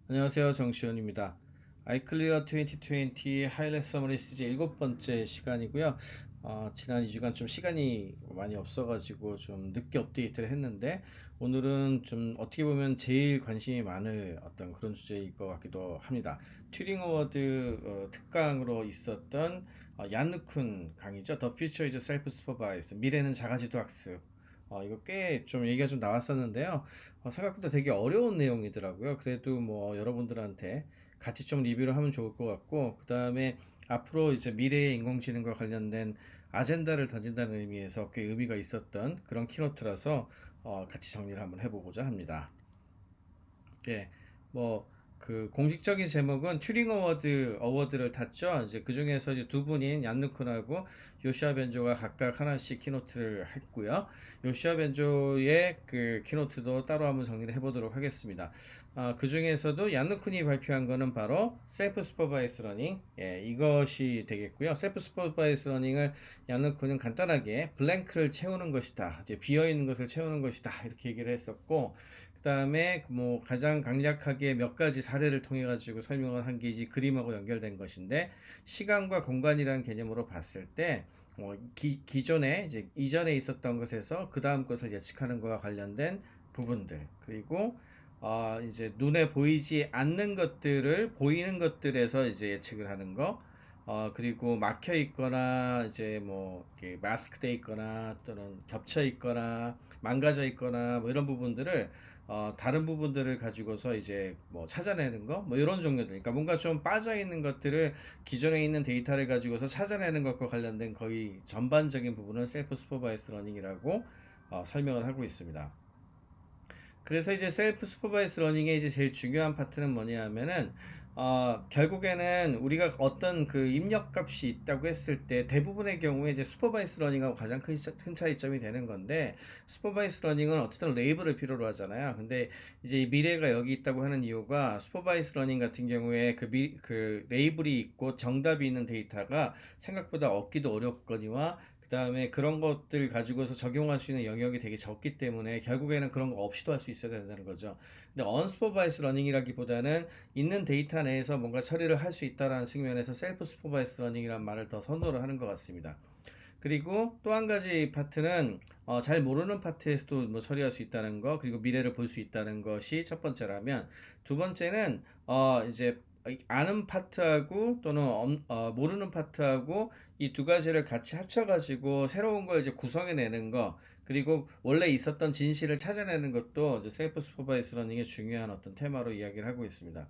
안녕하세요. 정시현입니다. 아이클리어 2020 하이라이트 서머리 시리즈 7번째 시간이고요. 지난 2주간 좀 시간이 많이 없어가지고 좀 늦게 업데이트를 했는데, 오늘은 좀 어떻게 보면 제일 관심이 많을 어떤 그런 주제일 것 같기도 합니다. 튜링 어워드 특강으로 있었던 얀누쿤 강의죠. The Future is Self-Supervised. 미래는 자가지도 학습. 이거 꽤 좀 얘기가 좀 나왔었는데요. 생각보다 되게 어려운 내용이더라고요. 그래도 뭐 여러분들한테 같이 좀 리뷰를 하면 좋을 것 같고, 그 다음에 앞으로 이제 미래의 인공지능과 관련된 아젠다를 던진다는 의미에서 꽤 의미가 있었던 그런 키노트라서 같이 정리를 한번 해보고자 합니다. 예, 뭐, 그 공식적인 제목은 튜링 어워드를 탔죠. 이제 그 중에서 이제 두 분인 얀누쿤하고 요시아 벤조가 각각 하나씩 키노트를 했고요. 요시아 벤조의 그 키노트도 따로 한번 정리를 해보도록 하겠습니다. 그 중에서도 얀누쿤이 발표한 거는 바로 셀프 슈퍼바이스 러닝, 예, 이것이 되겠고요. 셀프 슈퍼바이스 러닝을 얀누쿤은 간단하게 블랭크를 채우는 것이다, 이제 비어 있는 것을 채우는 것이다, 이렇게 얘기를 했었고, 그다음에 뭐 가장 강력하게 몇 가지 사례를 통해 가지고 설명을 한 게 이제 그림하고 연결된 것인데, 시간과 공간이라는 개념으로 봤을 때 기존에 이제 이전에 있었던 것에서 그 다음 것을 예측하는 것과 관련된 부분들, 그리고 이제 눈에 보이지 않는 것들을 보이는 것들에서 이제 예측을 하는 거, 그리고 막혀 있거나 이제 뭐 이렇게 마스크돼 있거나 또는 겹쳐 있거나 망가져 있거나 뭐 이런 부분들을 다른 부분들을 가지고서 이제 뭐 찾아내는 거, 뭐 이런 종류들. 그러니까 뭔가 좀 빠져 있는 것들을 기존에 있는 데이터를 가지고서 찾아내는 것과 관련된 거의 전반적인 부분은 셀프 슈퍼바이스 러닝이라고 설명을 하고 있습니다. 그래서 이제 셀프 슈퍼바이스 러닝의 이제 제일 중요한 파트는 뭐냐 하면은, 결국에는 우리가 어떤 그 입력값이 있다고 했을 때 대부분의 경우에 이제 슈퍼바이스 러닝하고 가장 큰 차이점이 되는 건데, 슈퍼바이스 러닝은 어쨌든 레이블을 필요로 하잖아요. 근데 이제 이 미래가 여기 있다고 하는 이유가, 슈퍼바이스 러닝 같은 경우에 그 레이블이 있고 정답이 있는 데이터가 생각보다 얻기도 어렵거니와, 그 다음에 그런 것들 가지고서 적용할 수 있는 영역이 되게 적기 때문에 결국에는 그런 거 없이도 할 수 있어야 된다는 거죠. 근데 언스포바이스 러닝이라기보다는 있는 데이터 내에서 뭔가 처리를 할 수 있다라는 측면에서 셀프 스포바이스 러닝이라는 말을 더 선호를 하는 것 같습니다. 그리고 또 한 가지 파트는 잘 모르는 파트에서도 뭐 처리할 수 있다는 거, 그리고 미래를 볼 수 있다는 것이 첫 번째라면, 두 번째는 이제 아는 파트하고 또는 모르는 파트하고 이 두 가지를 같이 합쳐가지고 새로운 걸 이제 구성해내는 거, 그리고 원래 있었던 진실을 찾아내는 것도 이제 셀프 슈퍼바이스 러닝의 중요한 어떤 테마로 이야기를 하고 있습니다.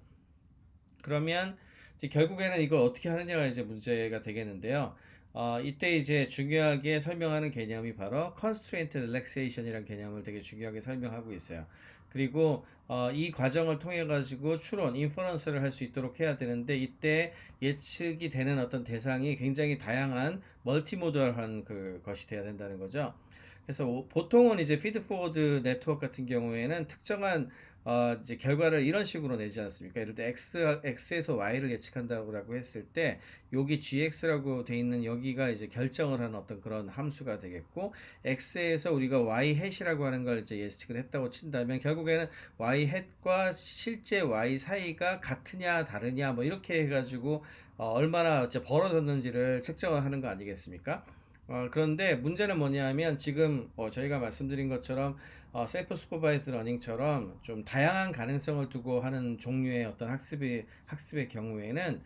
그러면 이제 결국에는 이걸 어떻게 하느냐가 이제 문제가 되겠는데요. 이때 이제 중요하게 설명하는 개념이 바로 constraint relaxation이라는 개념을 되게 중요하게 설명하고 있어요. 그리고 이 과정을 통해 가지고 추론, 인퍼런스를 할 수 있도록 해야 되는데, 이때 예측이 되는 어떤 대상이 굉장히 다양한 멀티모드얼한 그 것이 돼야 된다는 거죠. 그래서 보통은 이제 피드포워드 네트워크 같은 경우에는 특정한 이제 결과를 이런 식으로 내지 않습니까? 예를 들어 X에서 Y를 예측한다고 했을 때, 여기 GX라고 돼 있는 여기가 이제 결정을 하는 어떤 그런 함수가 되겠고, X에서 우리가 Y 햇이라고 하는 걸 이제 예측을 했다고 친다면, 결국에는 Y 햇과 실제 Y 사이가 같으냐 다르냐 뭐 이렇게 해가지고 얼마나 이제 벌어졌는지를 측정을 하는 거 아니겠습니까? 그런데 문제는 뭐냐면, 지금 저희가 말씀드린 것처럼 셀프 슈퍼바이즈 러닝처럼 좀 다양한 가능성을 두고 하는 종류의 어떤 학습의 경우에는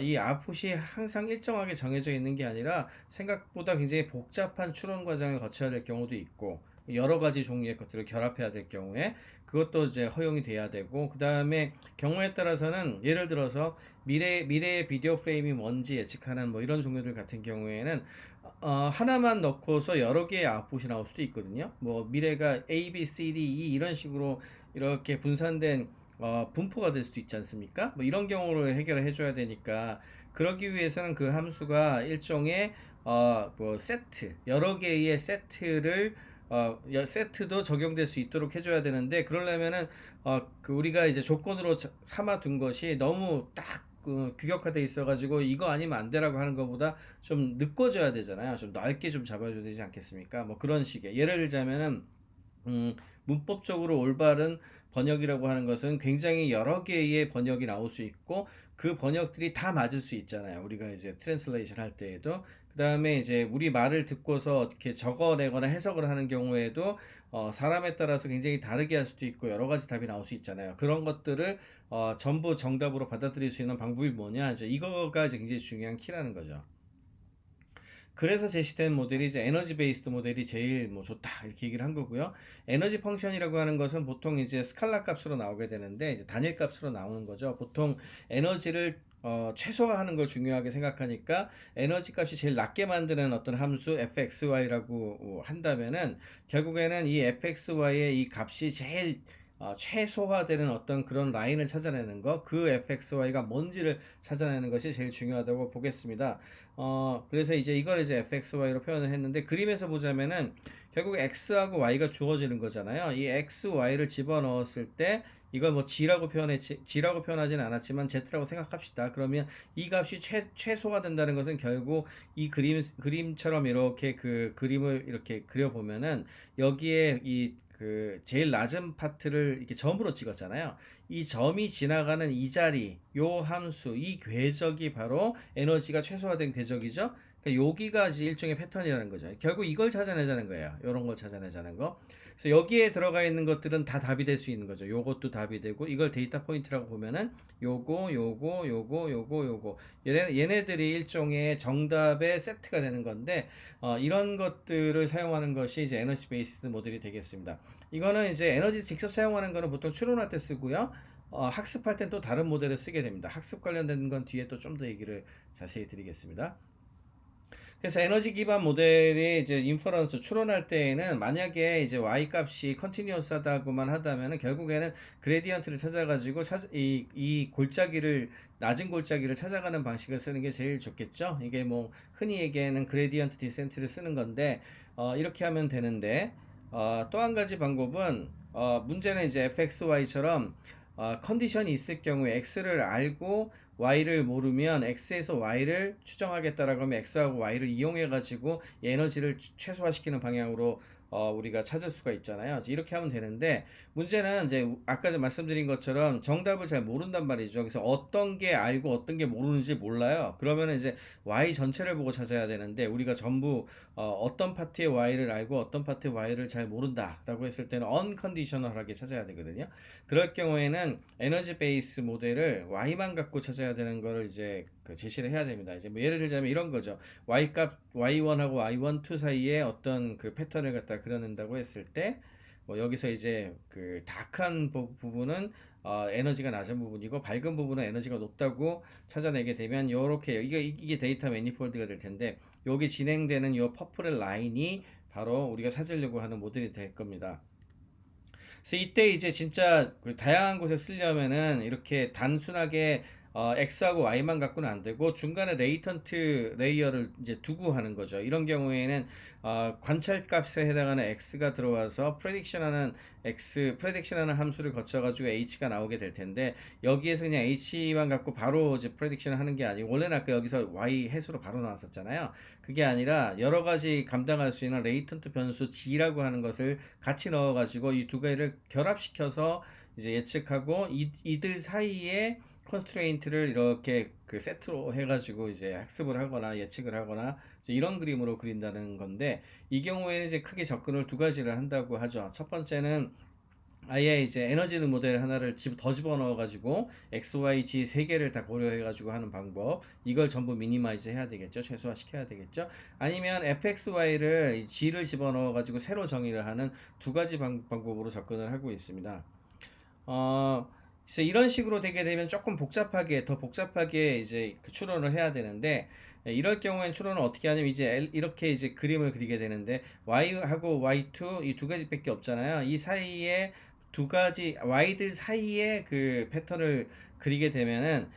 이 아웃풋이 항상 일정하게 정해져 있는 게 아니라 생각보다 굉장히 복잡한 추론 과정을 거쳐야 될 경우도 있고, 여러 가지 종류의 것들을 결합해야 될 경우에 그것도 이제 허용이 돼야 되고, 그 다음에 경우에 따라서는 예를 들어서 미래의 비디오 프레임이 뭔지 예측하는 뭐 이런 종류들 같은 경우에는 하나만 넣고서 여러 개의 아웃풋이 나올 수도 있거든요. 뭐 미래가 A, B, C, D, E 이런 식으로 이렇게 분산된 분포가 될 수도 있지 않습니까? 뭐 이런 경우로 해결을 해줘야 되니까, 그러기 위해서는 그 함수가 일종의 뭐 세트, 여러 개의 세트를 세트도 적용될 수 있도록 해줘야 되는데, 그러려면은 그 우리가 이제 조건으로 삼아 둔 것이 너무 딱 규격화돼 있어가지고 이거 아니면 안 되라고 하는 것보다 좀 느껴져야 되잖아요. 좀 넓게 좀 잡아줘야 되지 않겠습니까? 뭐 그런 식의 예를 들자면은, 음, 문법적으로 올바른 번역이라고 하는 것은 굉장히 여러 개의 번역이 나올 수 있고 그 번역들이 다 맞을 수 있잖아요. 우리가 이제 트랜슬레이션 할 때에도 그다음에 이제 우리 말을 듣고서 어떻게 적어내거나 해석을 하는 경우에도 사람에 따라서 굉장히 다르게 할 수도 있고 여러 가지 답이 나올 수 있잖아요. 그런 것들을 전부 정답으로 받아들일 수 있는 방법이 뭐냐 이제 이거가 이제 굉장히 중요한 키라는 거죠. 그래서 제시된 모델이 이제 에너지 베이스드 모델이 제일 뭐 좋다 이렇게 얘기를 한 거고요. 에너지 펑션이라고 하는 것은 보통 이제 스칼라 값으로 나오게 되는데 이제 단일 값으로 나오는 거죠. 보통 에너지를 최소화하는 걸 중요하게 생각하니까 에너지 값이 제일 낮게 만드는 어떤 함수 fxy라고 한다면은 결국에는 이 fxy의 이 값이 제일 최소화되는 어떤 그런 라인을 찾아내는 거, 그 fxy가 뭔지를 찾아내는 것이 제일 중요하다고 보겠습니다. 그래서 이제 이걸 이제 fxy로 표현을 했는데 그림에서 보자면은 결국 x하고 y가 주어지는 거잖아요. 이 x, y를 집어넣었을 때 이걸 뭐 g라고 표현하지는 않았지만 z라고 생각합시다. 그러면 이 값이 최소가 된다는 것은 결국 이 그림처럼 이렇게 그 그림을 이렇게 그려보면은 여기에 이 그 제일 낮은 파트를 이렇게 점으로 찍었잖아요. 이 점이 지나가는 이 자리, 요 함수, 이 궤적이 바로 에너지가 최소화된 궤적이죠. 그러니까 여기가 이제 일종의 패턴이라는 거죠. 결국 이걸 찾아내자는 거예요. 이런 걸 찾아내자는 거. 그래서 여기에 들어가 있는 것들은 다 답이 될 수 있는 거죠. 요것도 답이 되고 이걸 데이터 포인트라고 보면은 요거 얘네들이 일종의 정답의 세트가 되는 건데 이런 것들을 사용하는 것이 이제 에너지 베이스드 모델이 되겠습니다. 이거는 이제 에너지 직접 사용하는 거는 보통 추론할 때 쓰고요. 학습할 땐 또 다른 모델을 쓰게 됩니다. 학습 관련된 건 뒤에 또 좀 더 얘기를 자세히 드리겠습니다. 그래서 에너지 기반 모델이 이제 인퍼런스 추론할 때에는 만약에 이제 y 값이 컨티뉴어스하다고만 하다면은 결국에는 그레디언트를 찾아가지고 이 골짜기를 낮은 골짜기를 찾아가는 방식을 쓰는 게 제일 좋겠죠. 이게 뭐 흔히 얘기하는 그레디언트 디센트를 쓰는 건데 이렇게 하면 되는데 또 한 가지 방법은 문제는 이제 fxy처럼 컨디션이 있을 경우에 x를 알고 y를 모르면 x에서 y를 추정하겠다라고 하면 x하고 y를 이용해 가지고 에너지를 최소화시키는 방향으로 우리가 찾을 수가 있잖아요. 이렇게 하면 되는데 문제는 이제 아까 말씀드린 것처럼 정답을 잘 모른단 말이죠. 그래서 어떤 게 알고 어떤 게 모르는지 몰라요. 그러면 이제 y 전체를 보고 찾아야 되는데 우리가 전부 어떤 파트의 y를 알고 어떤 파트의 y를 잘 모른다라고 했을 때는 언컨디셔널하게 찾아야 되거든요. 그럴 경우에는 에너지 베이스 모델을 y만 갖고 찾아야 되는 거를 이제 그 제시를 해야 됩니다. 이제 뭐 예를 들자면 이런 거죠. y 값 y1하고 y12 사이에 어떤 그 패턴을 갖다 그려낸다고 했을 때 뭐 여기서 이제 그 다크한 부분은 에너지가 낮은 부분이고 밝은 부분은 에너지가 높다고 찾아내게 되면 요렇게 이게 데이터 매니폴드가 될 텐데 여기 진행되는 요 퍼플의 라인이 바로 우리가 찾으려고 하는 모델이 될 겁니다. 그래서 이때 이제 진짜 그 다양한 곳에 쓰려면은 이렇게 단순하게 X하고 Y만 갖고는 안 되고 중간에 레이턴트 레이어를 이제 두고 하는 거죠. 이런 경우에는 관찰 값에 해당하는 X가 들어와서 프레딕션하는 함수를 거쳐가지고 H가 나오게 될 텐데 여기에서 그냥 H만 갖고 바로 이제 프레딕션을 하는 게 아니고 원래는 아까 여기서 Y 해수로 바로 나왔었잖아요. 그게 아니라 여러 가지 감당할 수 있는 레이턴트 변수 G라고 하는 것을 같이 넣어가지고 이 두 개를 결합시켜서 이제 예측하고 이들 사이에 컨스트레인트를 이렇게 그 세트로 해가지고 이제 학습을 하거나 예측을 하거나 이제 이런 그림으로 그린다는 건데 이 경우에는 이제 크게 접근을 두 가지를 한다고 하죠. 첫 번째는 아예 이제 에너지 모델 하나를 더 집어넣어 가지고 X, Y, Z 세 개를 다 고려해 가지고 하는 방법 이걸 전부 미니마이즈 해야 되겠죠. 최소화 시켜야 되겠죠. 아니면 fxy를 G를 집어넣어 가지고 새로 정의를 하는 두 가지 방법으로 접근을 하고 있습니다. 그래서 이런 식으로 되게 되면 조금 더 복잡하게 이제 그 추론을 해야 되는데 이럴 경우엔 추론을 어떻게 하냐면 이제 이렇게 이제 그림을 그리게 되는데 y하고 y2 이 두 가지밖에 없잖아요. 이 사이에 두 가지 y들 사이에 그 패턴을 그리게 되면은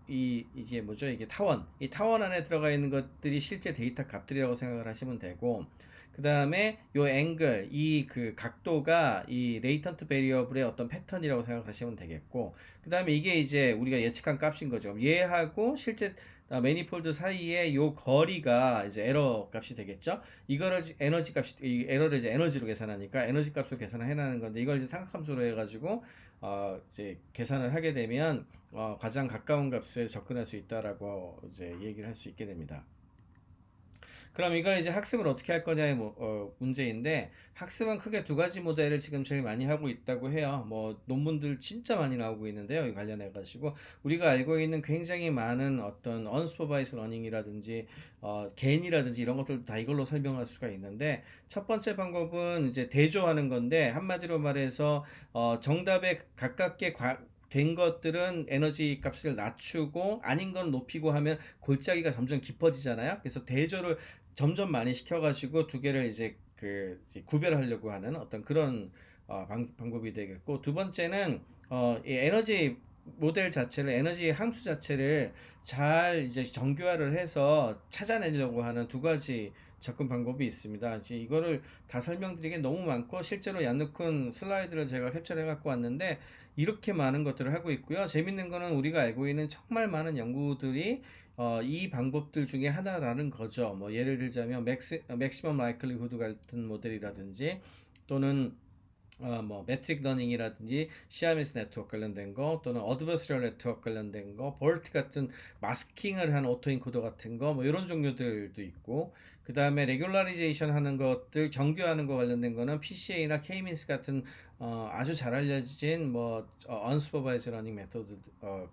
이게 뭐죠? 이게 타원. 이 타원 안에 들어가 있는 것들이 실제 데이터 값들이라고 생각을 하시면 되고 그 다음에 요 앵글, 이 그 각도가 이 레이턴트 베리어블의 어떤 패턴이라고 생각하시면 되겠고, 그 다음에 이게 이제 우리가 예측한 값인 거죠. 얘하고 실제 매니폴드 사이에 요 거리가 이제 에러 값이 되겠죠. 이거를 에너지 값이, 이 에러를 이제 에너지로 계산하니까 에너지 값으로 계산을 해나는 건데, 이걸 이제 삼각함수로 해가지고 이제 계산을 하게 되면 가장 가까운 값에 접근할 수 있다라고 이제 얘기를 할 수 있게 됩니다. 그럼 이걸 이제 학습을 어떻게 할 거냐의 문제인데, 학습은 크게 두 가지 모델을 지금 제일 많이 하고 있다고 해요. 뭐 논문들 진짜 많이 나오고 있는데요. 이 관련해 가지고 우리가 알고 있는 굉장히 많은 어떤 언스퍼바이스 러닝이라든지 겐이라든지 이런 것들도 다 이걸로 설명할 수가 있는데, 첫 번째 방법은 이제 대조하는 건데, 한마디로 말해서 정답에 가깝게 된 것들은 에너지 값을 낮추고 아닌 건 높이고 하면 골짜기가 점점 깊어지잖아요. 그래서 대조를 점점 많이 시켜가지고 두 개를 이제 구별하려고 하는 어떤 그런 방법이 되겠고, 두 번째는 이 에너지 모델 자체를, 에너지 함수 자체를 잘 이제 정교화를 해서 찾아내려고 하는 두 가지 접근 방법이 있습니다. 이제 이거를 다 설명드리기 너무 많고, 실제로 얀누쿤 슬라이드를 제가 캡처해 갖고 왔는데 이렇게 많은 것들을 하고 있고요. 재밌는 거는 우리가 알고 있는 정말 많은 연구들이 이 방법들 중에 하나라는 거죠. 뭐 예를 들자면 맥시멈 라이클리후드 같은 모델이라든지, 또는 뭐 매트릭 러닝이라든지 시아미스 네트워크 관련된 거, 또는 어드버서리얼 네트워크 관련된 거, 볼트 같은 마스킹을 한 오토인코더 같은 거, 뭐 이런 종류들도 있고, 그 다음에 레귤라리제이션 하는 것들, 정교하는 거 관련된 거는 PCA나 K-means 같은 아주 잘 알려진 뭐 언스퍼바이즈 러닝 메소드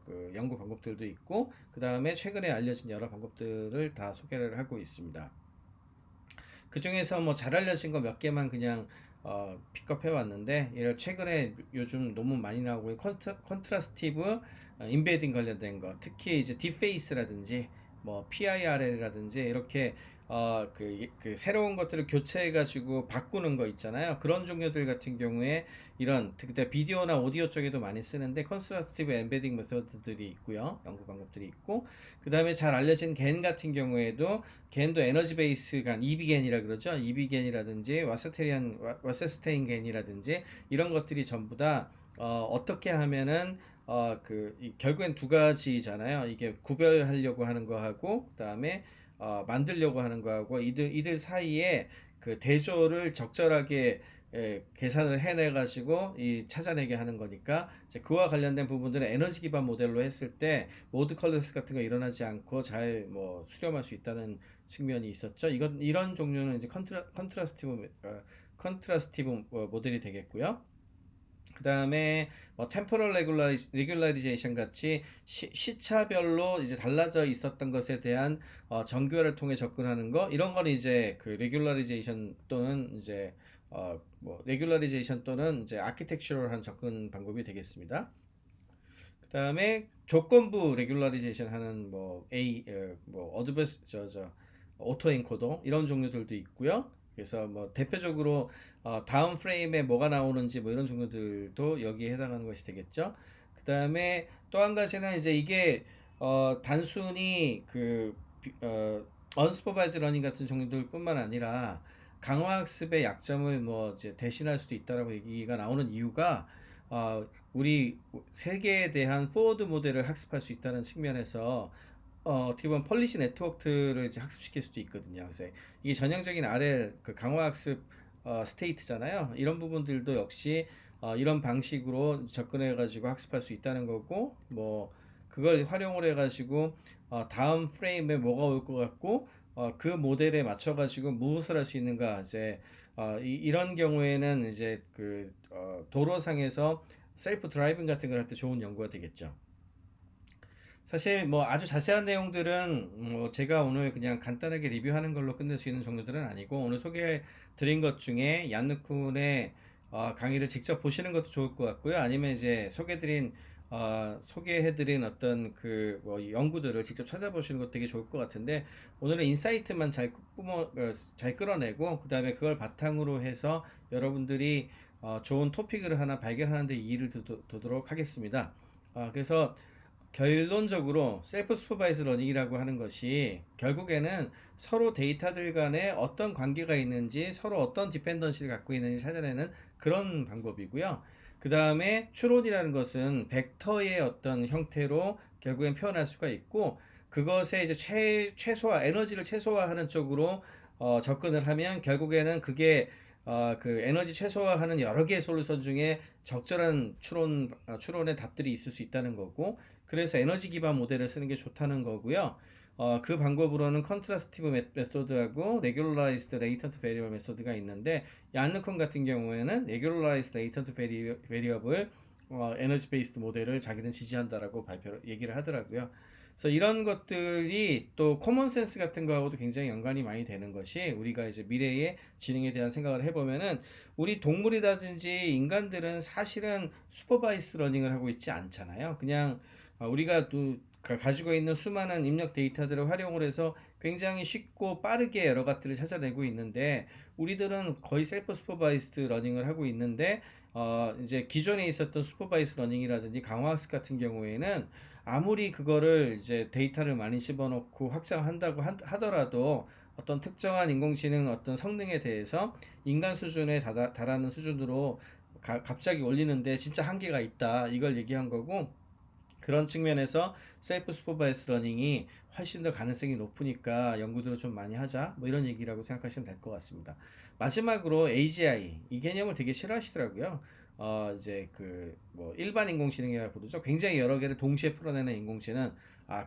그 연구 방법들도 있고, 그 다음에 최근에 알려진 여러 방법들을 다 소개를 하고 있습니다. 그 중에서 뭐 잘 알려진 거 몇 개만 그냥 픽업해 왔는데, 예를 최근에 요즘 너무 많이 나오고 있는 컨트라스티브 인베딩 관련된 거, 특히 이제 딥페이스라든지 뭐 PIRL이라든지 이렇게 그 새로운 것들을 교체해가지고 바꾸는 거 있잖아요. 그런 종류들 같은 경우에 이런 그때 비디오나 오디오 쪽에도 많이 쓰는데 컨스트럭티브 엠베딩 메소드들이 있고요. 연구 방법들이 있고, 그 다음에 잘 알려진 겐 같은 경우에도 겐도 에너지 베이스 간 EB겐이라 그러죠. EB겐이라든지 와세스테인 겐이라든지 이런 것들이 전부 다 어떻게 하면은 결국엔 두 가지잖아요. 이게 구별하려고 하는 거하고, 그다음에 만들려고 하는 거하고, 이들 사이에 그 대조를 적절하게 계산을 해내 가지고 이 찾아내게 하는 거니까, 이제 그와 관련된 부분들은 에너지 기반 모델로 했을 때 모드 컬러스 같은 거 일어나지 않고 잘 뭐 수렴할 수 있다는 측면이 있었죠. 이런 종류는 이제 컨트라스티브 모델이 되겠고요. 그 다음에 뭐 템포럴 레귤라리제이션 같이 시차별로 이제 달라져 있었던 것에 대한 정교화를 통해 접근하는 거, 이런 거는 이제 그 레귤라리제이션 또는 이제 뭐 레귤라리제이션 또는 이제 아키텍처럴한 접근 방법이 되겠습니다. 그 다음에 조건부 레귤라리제이션 하는 뭐 뭐 어드버스 오토 엔코더 이런 종류들도 있고요. 그래서 뭐 대표적으로 다음 프레임에 뭐가 나오는지 뭐 이런 종류들도 여기에 해당하는 것이 되겠죠. 그 다음에 또 한 가지는 이제 이게 단순히 언스퍼바이즈 러닝 같은 종류들 뿐만 아니라 강화학습의 약점을 뭐 이제 대신할 수도 있다라고 얘기가 나오는 이유가, 우리 세계에 대한 포워드 모델을 학습할 수 있다는 측면에서 어떻게 보면 폴리시 네트워크를 이제 학습시킬 수도 있거든요. 그래서 이게 전형적인 RL 그 강화학습 스테이트잖아요. 이런 부분들도 역시 이런 방식으로 접근해 가지고 학습할 수 있다는 거고, 뭐 그걸 활용을 해 가지고 다음 프레임에 뭐가 올 것 같고 그 모델에 맞춰 가지고 무엇을 할 수 있는가, 이제 이런 경우에는 이제 도로상에서 셀프 드라이빙 같은 걸 할 때 좋은 연구가 되겠죠. 사실 뭐 아주 자세한 내용들은 뭐 제가 오늘 그냥 간단하게 리뷰하는 걸로 끝낼 수 있는 정도들은 아니고, 오늘 소개해 드린 것 중에 얀누쿤의 강의를 직접 보시는 것도 좋을 것 같고요. 아니면 이제 소개해드린 어떤 뭐 연구들을 직접 찾아보시는 것도 되게 좋을 것 같은데, 오늘은 인사이트만 잘 끌어내고, 그 다음에 그걸 바탕으로 해서 여러분들이 좋은 토픽을 하나 발견하는 데 이의를 두도록 하겠습니다. 그래서 결론적으로 셀프 슈퍼바이즈 러닝이라고 하는 것이 결국에는 서로 데이터들 간에 어떤 관계가 있는지, 서로 어떤 디펜던시를 갖고 있는지 찾아내는 그런 방법이고요. 그 다음에 추론이라는 것은 벡터의 어떤 형태로 결국엔 표현할 수가 있고, 그것에 이제 최소화, 에너지를 최소화하는 쪽으로 접근을 하면 결국에는 그게 그 에너지 최소화하는 여러 개의 솔루션 중에 적절한 추론의 답들이 있을 수 있다는 거고, 그래서 에너지 기반 모델을 쓰는 게 좋다는 거고요. 그 방법으로는 컨트라스티브 메소드하고 레귤러라이즈드 레이턴트 베리어블 메소드가 있는데, 얀르콘 같은 경우에는 레귤러라이즈드 레이턴트 베리어블 에너지 베이스드 모델을 자기는 지지한다라고 얘기를 하더라고요. 그래서 이런 것들이 또 코먼 센스 같은 거하고도 굉장히 연관이 많이 되는 것이, 우리가 이제 미래의 지능에 대한 생각을 해보면은 우리 동물이라든지 인간들은 사실은 슈퍼바이스 러닝을 하고 있지 않잖아요. 그냥 우리가 또 가지고 있는 수많은 입력 데이터들을 활용을 해서 굉장히 쉽고 빠르게 여러 가지를 찾아내고 있는데, 우리들은 거의 셀프 슈퍼바이스드 러닝을 하고 있는데, 이제 기존에 있었던 슈퍼바이스 러닝이라든지 강화학습 같은 경우에는 아무리 그거를 이제 데이터를 많이 집어넣고 확장한다고 하더라도 어떤 특정한 인공지능 어떤 성능에 대해서 인간 수준에 달하는 수준으로 갑자기 올리는데 진짜 한계가 있다, 이걸 얘기한 거고, 그런 측면에서 셀프 슈퍼바이스 러닝이 훨씬 더 가능성이 높으니까 연구들을 좀 많이 하자, 뭐 이런 얘기라고 생각하시면 될 것 같습니다. 마지막으로 AGI, 이 개념을 되게 싫어하시더라고요. 이제 그 뭐 일반 인공지능이라고 부르죠. 굉장히 여러 개를 동시에 풀어내는 인공지능.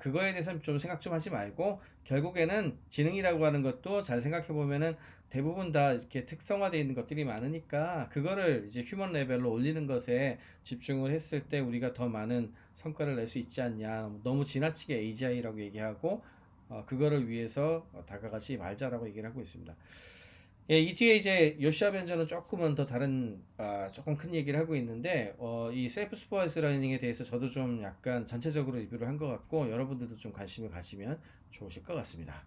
그거에 대해서는 좀 생각 좀 하지 말고, 결국에는 지능이라고 하는 것도 잘 생각해 보면은 대부분 다 이렇게 특성화되어 있는 것들이 많으니까, 그거를 이제 휴먼 레벨로 올리는 것에 집중을 했을 때 우리가 더 많은 성과를 낼 수 있지 않냐. 너무 지나치게 AGI라고 얘기하고 그거를 위해서 다가가지 말자라고 얘기를 하고 있습니다. 예, 이 뒤에 이제 요시아 벤저는 조금은 더 다른 조금 큰 얘기를 하고 있는데, 이 셀프 슈퍼바이스 러닝에 대해서 저도 좀 약간 전체적으로 리뷰를 한 것 같고, 여러분들도 좀 관심을 가지면 좋으실 것 같습니다.